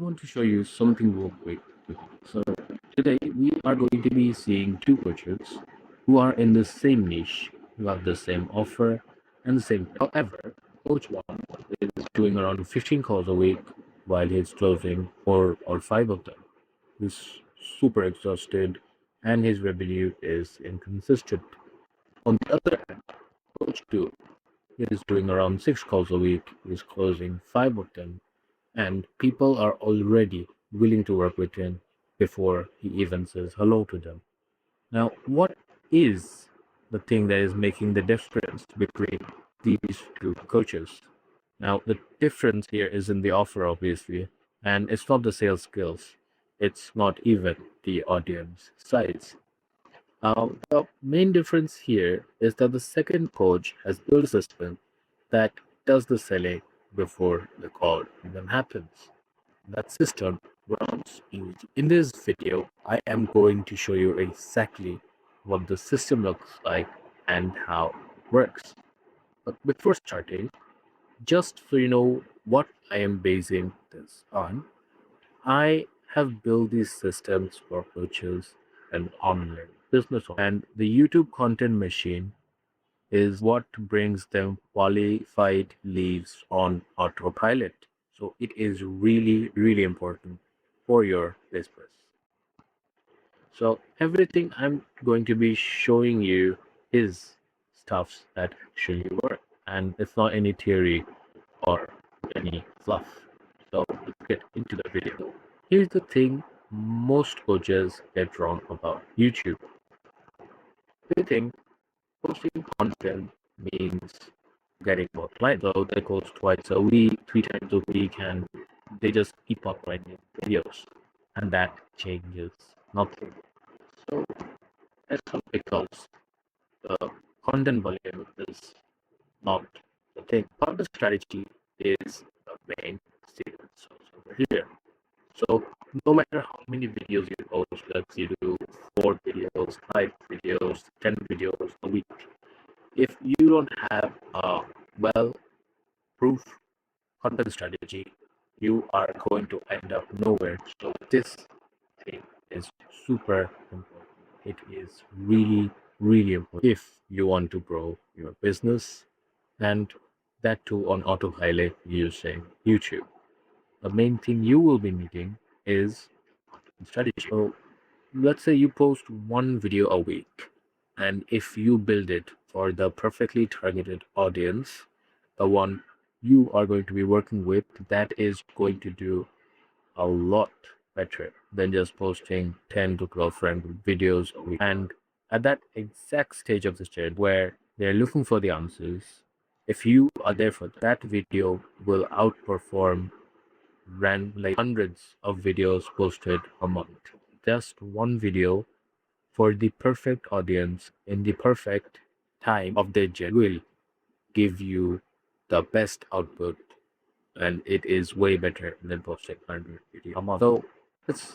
want to show you something real quick. So today we are going to be seeing two coaches who are in the same niche, who have the same offer and the same. However, coach one is doing around 15 calls a week while he's closing four or five of them. He's super exhausted and his revenue is inconsistent. On the other hand, coach two is doing around six calls a week. He's closing five of them and people are already willing to work with him before he even says hello to them. Now, what is the thing that is making the difference between these two coaches? Now, the difference here is in the offer, obviously, and it's not the sales skills. It's not even the audience size. The main difference here is that the second coach has built a system that does the selling before the call even happens. That system runs easy. In this video, I am going to show you exactly what the system looks like and how it works. But before starting, just so you know what I am basing this on, I have built these systems for coaches and online business owners. And the YouTube content machine is what brings them qualified leads on autopilot. So it is really, really important for your business. So everything I'm going to be showing you is stuffs that actually work. And it's not any theory or any fluff. So let's get into the video. Here's the thing most coaches get wrong about YouTube. They think posting content means getting more clients. So they post twice a week, three times a week, and they just keep uploading videos. And that changes nothing. So that's all because the content volume is not the thing. But the strategy is the main secret sauce over here. So no matter how many videos you post, let's say you do 4 videos, 5 videos, 10 videos a week, if you don't have a well proof content strategy, you are going to end up nowhere. So this thing is super important. It is really, really important if you want to grow your business, and that too on autopilot using YouTube. The main thing you will be needing is strategy. So let's say you post one video a week, and if you build it for the perfectly targeted audience, the one you are going to be working with, that is going to do a lot better than just posting 10 to 12 random videos a week. And at that exact stage of the journey where they're looking for the answers, if you are there for that video, will outperform like hundreds of videos posted a month. Just one video for the perfect audience in the perfect time of their journey will give you the best output, and it is way better than posting 100 videos a month. So it's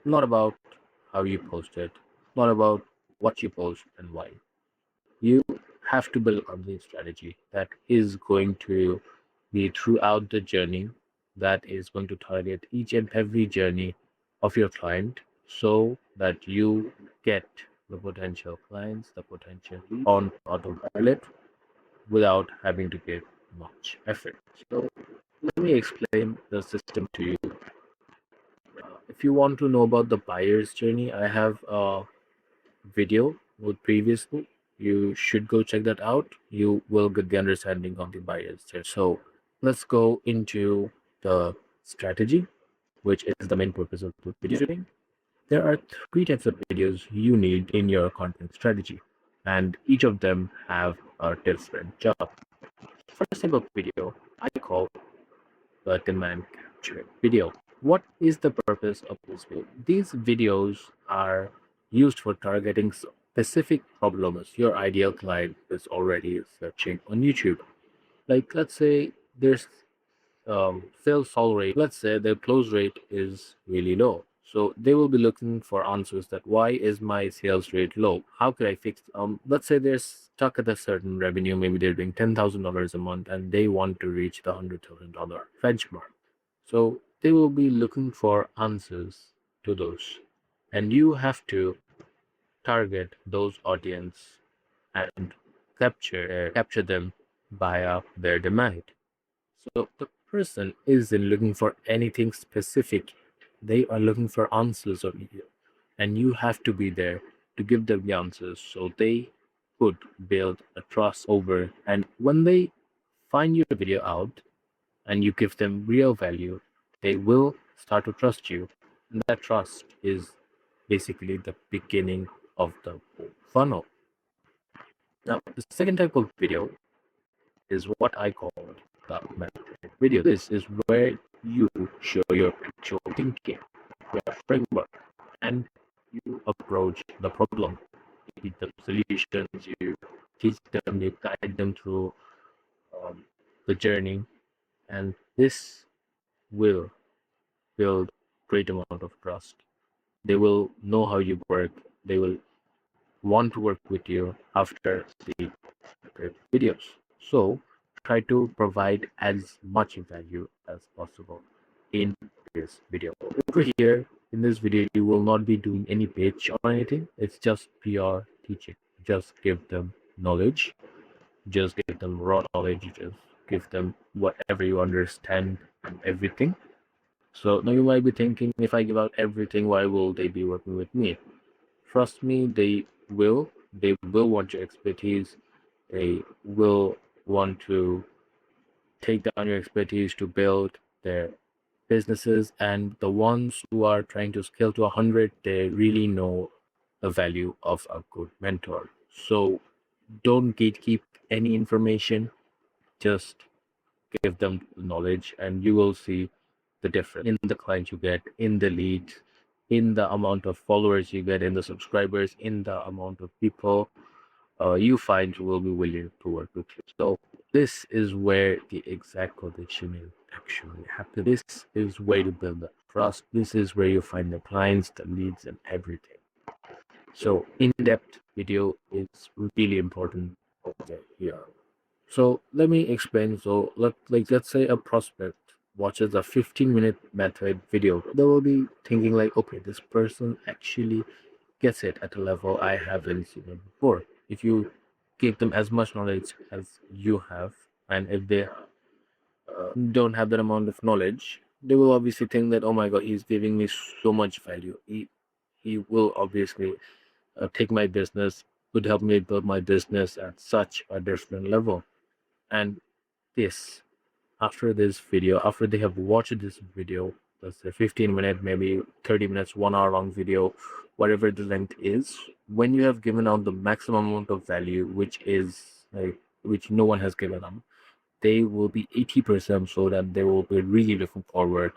not about how you post it, not about what you post and why. You have to build on the strategy that is going to be throughout the journey, that is going to target each and every journey of your client so that you get the potential clients, the potential on autopilot without having to give much effort. So let me explain the system to you. If you want to know about the buyer's journey, I have a video with previously. You should go check that out. You will get the understanding of the buyer's journey. So let's go into the strategy, which is the main purpose of the video shooting. There are three types of videos you need in your content strategy, and each of them have a different job. First type of video I call the demand capturing video. What is the purpose of this video? These videos are used for targeting specific problems your ideal client is already searching on YouTube. Like, let's say there's sales solve rate. Let's say their close rate is really low. So they will be looking for answers that why is my sales rate low? How could I fix? Let's say they're stuck at a certain revenue. Maybe they're doing $10,000 a month and they want to reach the $100,000 benchmark. So they will be looking for answers to those. And you have to target those audience and capture them via their demand. So the person isn't looking for anything specific. They are looking for answers on you. And you have to be there to give them the answers so they could build a trust over. And when they find your video out and you give them real value, they will start to trust you. And that trust is basically the beginning of the whole funnel. Now, the second type of video is what I call the method video. This is where you show your actual thinking, your framework, and you approach the problem. You teach them solutions, you teach them, you guide them through the journey, and this will build great amount of trust. They will know how you work. They will want to work with you after the videos. So try to provide as much value as possible in this video. Over here in this video, you will not be doing any pitch or anything. It's just pure teaching. Just give them knowledge. Just give them raw knowledge. Just give them whatever you understand and everything. So now you might be thinking, if I give out everything, why will they be working with me? Trust me, they will. They will want your expertise. They will want to take down your expertise to build their businesses. And the ones who are trying to scale to 100, they really know the value of a good mentor. So don't gatekeep any information. Just give them knowledge, and you will see the difference in the clients you get, in the leads, in the amount of followers you get, in the subscribers, in the amount of people you find who will be willing to work with you. So this is where the exact conditioning actually happens. This is where you build the trust. This is where you find the clients, the leads, and everything. So in-depth video is really important over here. So let me explain. So let's say a prospect watches a 15-minute method video. They will be thinking like, okay, this person actually gets it at a level I haven't seen it before. If you give them as much knowledge as you have, and if they don't have that amount of knowledge, they will obviously think that, oh my god, he's giving me so much value. He will obviously take my business, would help me build my business at such a different level. And this, after this video, after they have watched this video, let's say 15-minute, maybe 30 minutes, 1 hour long video, whatever the length is, when you have given out the maximum amount of value, which is like, which no one has given them, they will be 80% so that they will be really looking forward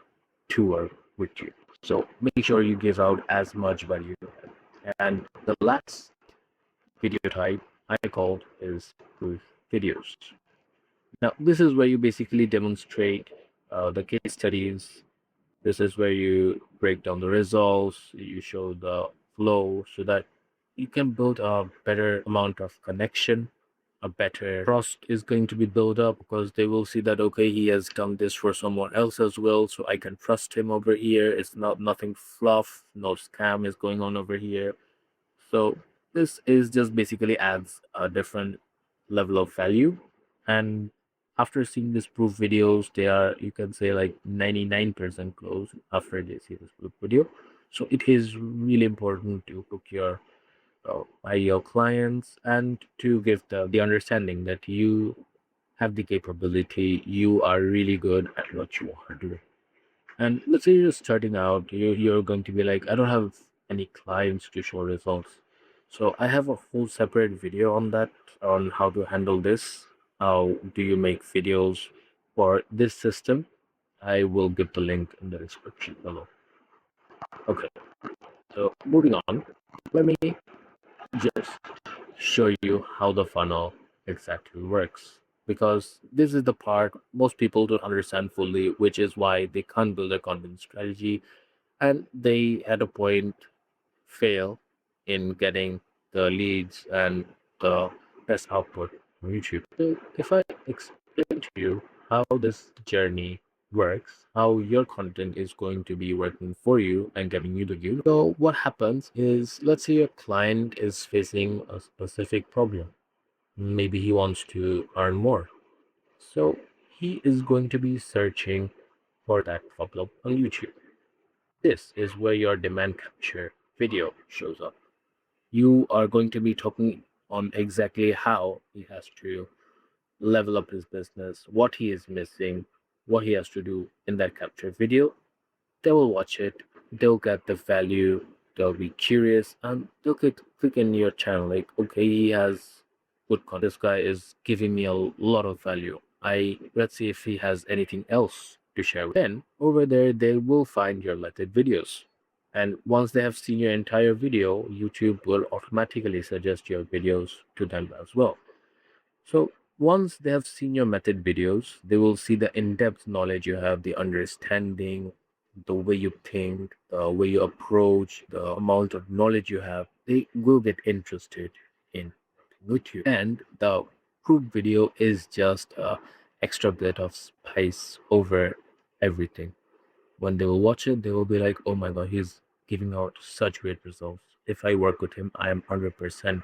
to work with you. So make sure you give out as much value. And the last video type I called is proof videos. Now, this is where you basically demonstrate the case studies. This is where you break down the results, you show the flow so that you can build a better amount of connection. A better trust is going to be built up because they will see that, okay, he has done this for someone else as well, so I can trust him over here. It's not nothing fluff, no scam is going on over here. So this is just basically adds a different level of value. And after seeing this proof videos, they are, you can say, like 99% close after they see this proof video. So it is really important to hook your ideal clients and to give the understanding that you have the capability, you are really good at what you are doing. And let's say you're starting out, you're going to be like, I don't have any clients to show results. So I have a whole separate video on that, on how to handle this. How do you make videos for this system? I will give the link in the description below. Okay, so moving on, let me just show you how the funnel exactly works. Because this is the part most people don't understand fully, which is why they can't build a content strategy, and they at a point fail in getting the leads and the best output on YouTube. So if I explain to you how this journey works, how your content is going to be working for you and getting you the view. So what happens is, let's say your client is facing a specific problem. Maybe he wants to earn more. So he is going to be searching for that problem on YouTube. This is where your demand capture video shows up. You are going to be talking on exactly how he has to level up his business, what he is missing, what he has to do in that capture video. They will watch it, they'll get the value, they'll be curious, and they'll click in your channel like, okay, he has good content. This guy is giving me a lot of value. Let's see if he has anything else to share. Then over there, they will find your method videos. And once they have seen your entire video, YouTube will automatically suggest your videos to them as well. So once they have seen your method videos, they will see the in-depth knowledge you have, the understanding, the way you think, the way you approach, the amount of knowledge you have. They will get interested in with you. And the proof video is just a extra bit of spice over everything. When they will watch it, they will be like, "Oh my god, he's giving out such great results. If I work with him, I am 100%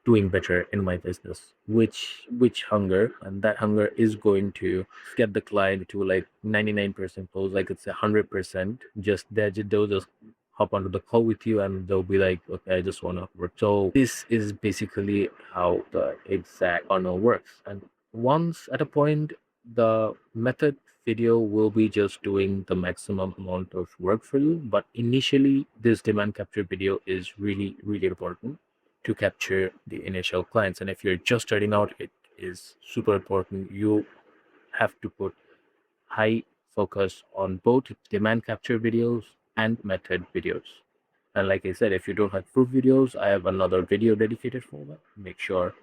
doing better in my business." Which hunger, and that hunger is going to get the client to like 99% close, like it's 100%. Just they'll just hop onto the call with you and they'll be like, okay, I just want to work. So this is basically how the exact funnel works. And once at a point, the method video will be just doing the maximum amount of work for you. But initially, this demand capture video is really, really important to capture the initial clients. And if you're just starting out, it is super important. You have to put high focus on both demand capture videos and method videos. And like I said, if you don't have proof videos, I have another video dedicated for that. Make sure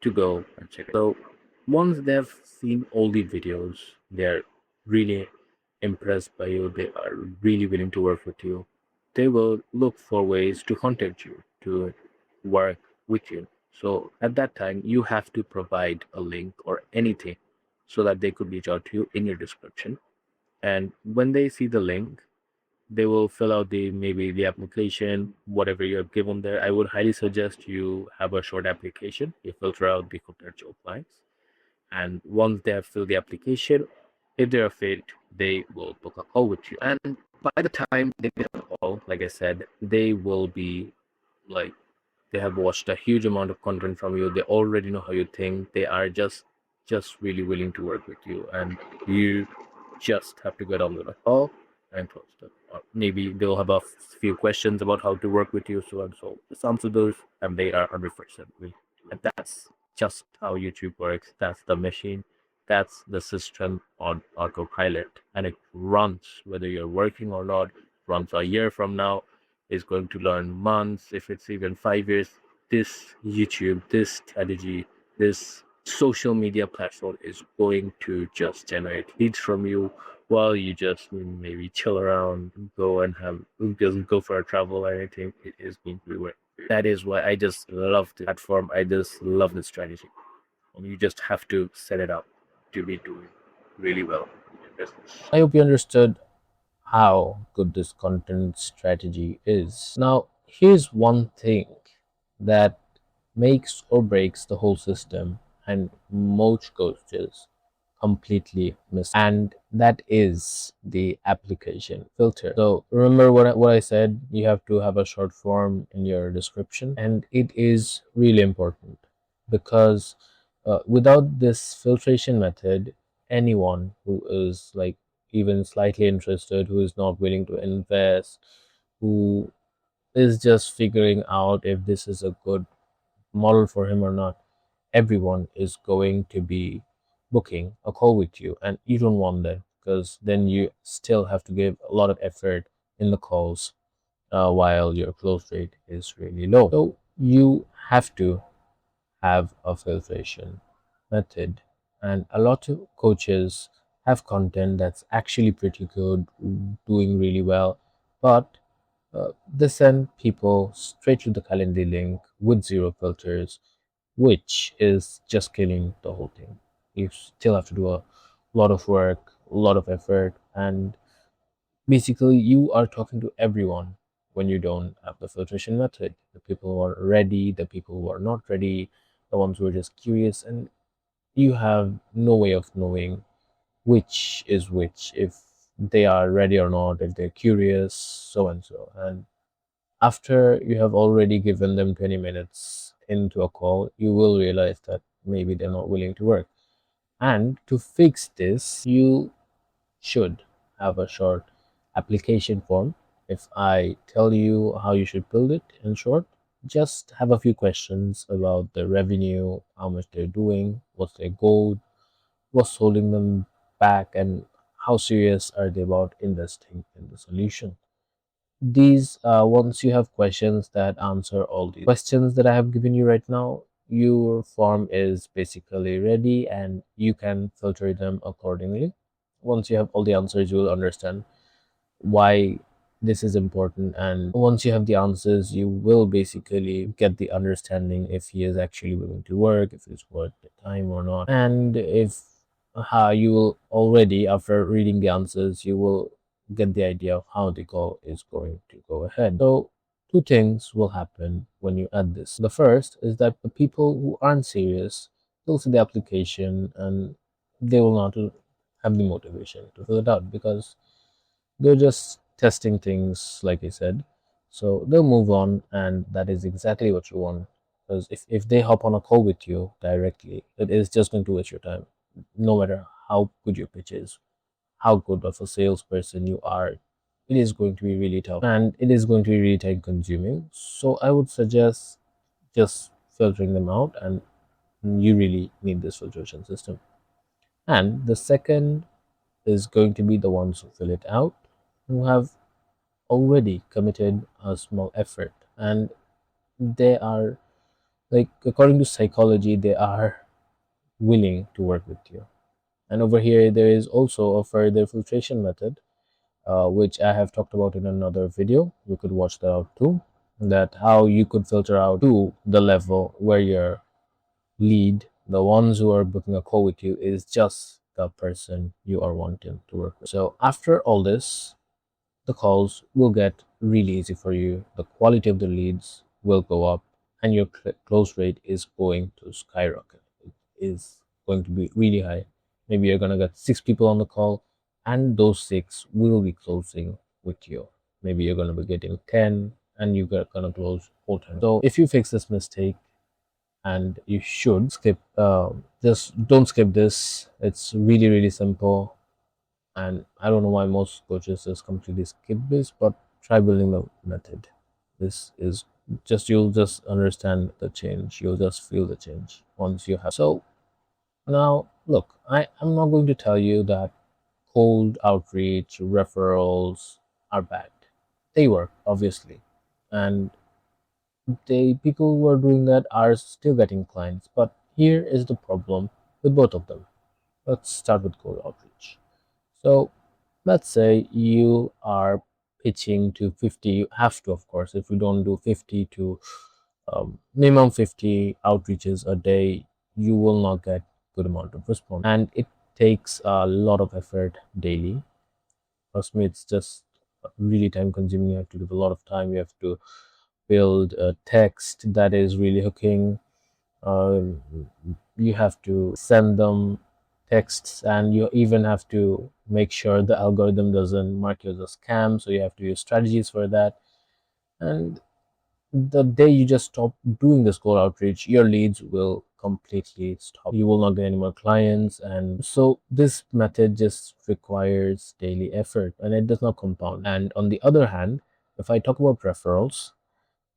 to go and check it. So once they've seen all the videos, they're really impressed by you, they are really willing to work with you. They will look for ways to contact you, to work with you. So at that time, you have to provide a link or anything so that they could reach out to you in your description. And when they see the link, they will fill out the maybe the application, whatever you have given there. I would highly suggest you have a short application. You filter out the potential clients, and once they have filled the application, if they're a fit, they will book a call with you. And by the time they get a call, like I said, they will be like, they have watched a huge amount of content from you. They already know how you think. They are just really willing to work with you, and you just have to get on with a call and close them. Or maybe they'll have a few questions about how to work with you, so and so. Just answer those, and they are 100% will. And that's just how YouTube works. That's the machine. That's the system on autopilot, and it runs whether you're working or not. Runs a year from now, is going to learn months, if it's even 5 years. This YouTube, this strategy, this social media platform is going to just generate leads from you while you just maybe chill around, go and have just go for a travel or anything. It is going to be work. That is why I just love the platform. I just love the strategy. And you just have to set it up to be doing really well in your business. I hope you understood how good this content strategy is. Now, here's one thing that makes or breaks the whole system, and most coaches completely miss, and that is the application filter. So remember what I said, you have to have a short form in your description, and it is really important because without this filtration method, anyone who is like even slightly interested, who is not willing to invest, who is just figuring out if this is a good model for him or not, everyone is going to be booking a call with you, and you don't want that, because then you still have to give a lot of effort in the calls while your close rate is really low. So you have to have a filtration method, and a lot of coaches have content that's actually pretty good, doing really well, but they send people straight to the Calendly link with zero filters, which is just killing the whole thing. You still have to do a lot of work a lot of effort, and basically you are talking to everyone when you don't have the filtration method. The people who are ready, the people who are not ready, the ones who are just curious, and you have no way of knowing which is which, if they are ready or not, if they're curious, so and so. And after you have already given them 20 minutes into a call, you will realize that maybe they're not willing to work. And to fix this, you should have a short application form. If I tell you how you should build it in short, just have a few questions about the revenue, how much they're doing, what's their goal, what's holding them back, and how serious are they about investing in the solution. These Once you have questions that answer all these questions that I have given you right now, your form is basically ready and you can filter them accordingly. Once you have all the answers, you will understand why this is important, and once you have the answers, you will basically get the understanding if he is actually willing to work, if it's worth the time or not. And if you will already, after reading the answers, you will get the idea of how the call is going to go ahead. So two things will happen when you add this. The first is that the people who aren't serious will see the application and they will not have the motivation to fill it out, because they're just testing things, like I said. So they'll move on, and that is exactly what you want. Because if they hop on a call with you directly, it is just going to waste your time. No matter how good your pitch is, how good of a salesperson you are, it is going to be really tough and it is going to be really time consuming. So I would suggest just filtering them out, and you really need this filtration system. And the second is going to be the ones who fill it out, who have already committed a small effort, and they are, like, according to psychology, they are willing to work with you. And over here there is also a further filtration method, which I have talked about in another video. You could watch that out too, that how you could filter out to the level where your lead, the ones who are booking a call with you, is just the person you are wanting to work with. So after all this, the calls will get really easy for you, the quality of the leads will go up, and your close rate is going to skyrocket. It is going to be really high. Maybe you're going to get 6 people on the call, and those 6 will be closing with you. Maybe you're going to be getting 10, and you're going to close all 10. So if you fix this mistake, and you should skip, just don't skip this. It's really, really simple, and I don't know why most coaches just completely skip this, but try building the method. This is just, you'll just understand the change. You'll just feel the change once you have. So now, look, I'm not going to tell you that cold outreach, referrals are bad. They work, obviously. And people who are doing that are still getting clients. But here is the problem with both of them. Let's start with cold outreach. So let's say you are pitching to 50, you have to, of course, if you don't do 50 to minimum 50 outreaches a day, you will not get good amount of response. And it takes a lot of effort daily. Trust me, it's just really time consuming. You have to give a lot of time. You have to build a text that is really hooking. Um, you have to send them texts, and you even have to make sure the algorithm doesn't mark you as a scam, so you have to use strategies for that. And the day you just stop doing this cold outreach, your leads will completely stop. You will not get any more clients. And so this method just requires daily effort, and it does not compound. And on the other hand, if I talk about referrals,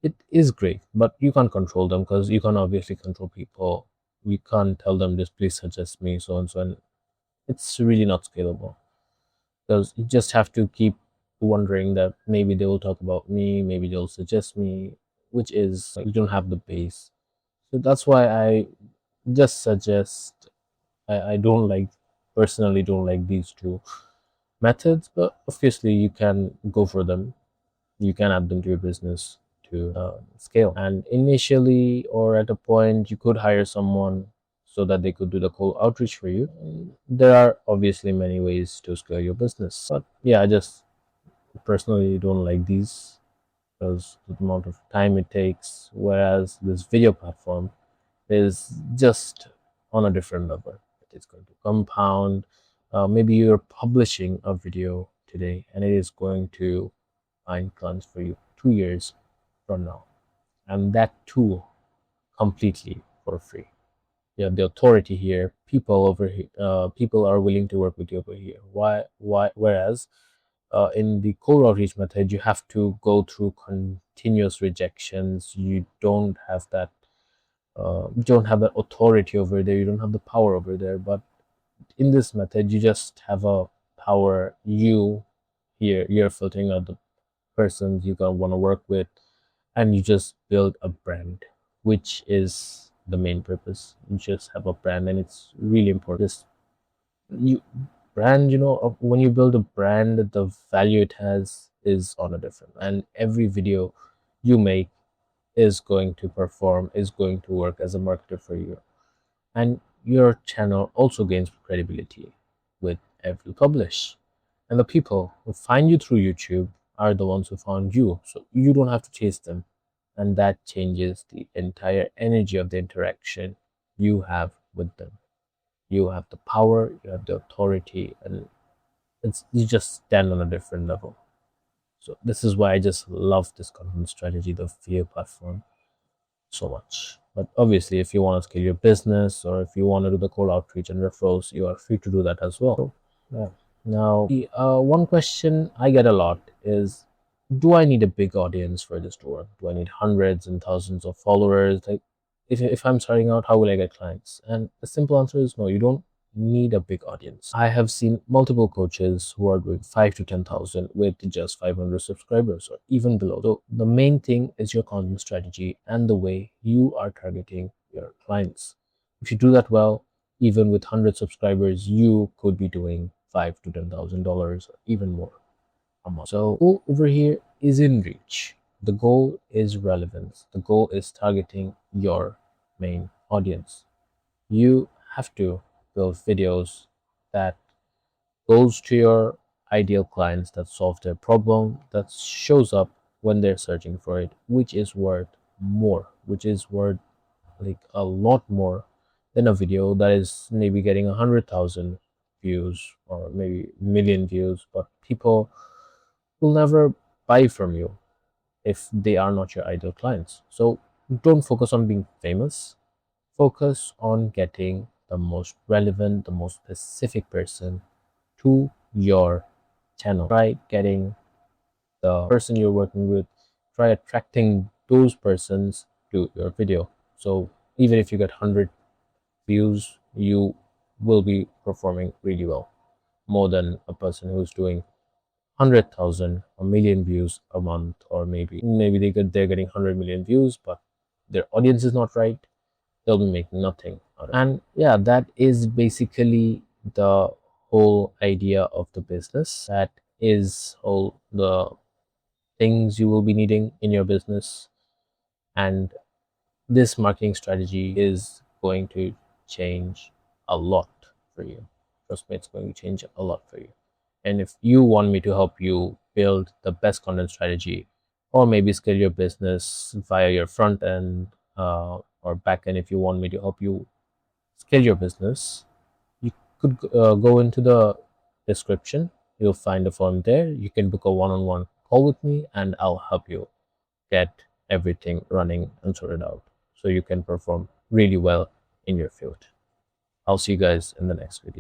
it is great, but you can't control them, because you can't obviously control people. We can't tell them, just please suggest me, so and so. And it's really not scalable, because you just have to keep wondering that maybe they will talk about me, maybe they'll suggest me, which is like, you don't have the base. So that's why I just suggest, I don't like, personally don't like these two methods, but obviously you can go for them. You can add them to your business to scale. And initially, or at a point, you could hire someone so that they could do the cold outreach for you. There are obviously many ways to scale your business, but yeah, I just personally don't like these because the amount of time it takes, whereas this video platform is just on a different level. It's going to compound. Maybe you're publishing a video today and it is going to find clients for you 2 years from now, and that too completely for free. You have the authority here. People over here, people are willing to work with you over here. Why? Whereas in the cold outreach method, you have to go through continuous rejections. You don't have that. You don't have that authority over there. You don't have the power over there. But in this method, you just have a power. You're filtering out the persons you gonna want to work with, and you just build a brand, which is the main purpose. You just have a brand, and it's really important. Just you brand, when you build a brand, the value it has is on a different, and every video you make is going to perform, is going to work as a marketer for you, and your channel also gains credibility with every publish. And the people who find you through YouTube are the ones who found you, so you don't have to chase them, and that changes the entire energy of the interaction you have with them. You have the power, you have the authority, and you just stand on a different level. So this is why I just love this content strategy, the video platform, so much. But obviously, if you want to scale your business or if you want to do the cold outreach and referrals, you are free to do that as well. So, yeah. Now, one question I get a lot is, do I need a big audience for this to work? Do I need hundreds and thousands of followers? Like, if I'm starting out, how will I get clients? And the simple answer is no, you don't need a big audience. I have seen multiple coaches who are doing 5 to 10,000 with just 500 subscribers or even below. So the main thing is your content strategy and the way you are targeting your clients. If you do that well, even with 100 subscribers, you could be doing $5 to $10,000 or even more a month. So the goal over here is in reach. The goal is relevance. The goal is targeting your main audience. You have to build videos that goes to your ideal clients, that solve their problem, that shows up when they're searching for it, which is worth more, which is worth like a lot more than a video that is maybe getting 100,000 views or maybe million views, but people will never buy from you if they are not your ideal clients. So don't focus on being famous. Focus on getting the most relevant, the most specific person to your channel. Try getting the person you're working with, try attracting those persons to your video. So even if you get 100 views, you will be performing really well, more than a person who's doing 100,000 or million views a month, or maybe they're getting 100 million views, but their audience is not right. They'll be making nothing out of it. And yeah, that is basically the whole idea of the business. That is all the things you will be needing in your business, and this marketing strategy is going to change a lot for you. Trust me, it's going to change a lot for you. And if you want me to help you build the best content strategy, or maybe scale your business via your front end or back end, if you want me to help you scale your business, you could go into the description. You'll find a form there. You can book a one-on-one call with me, and I'll help you get everything running and sorted out so you can perform really well in your field. I'll see you guys in the next video.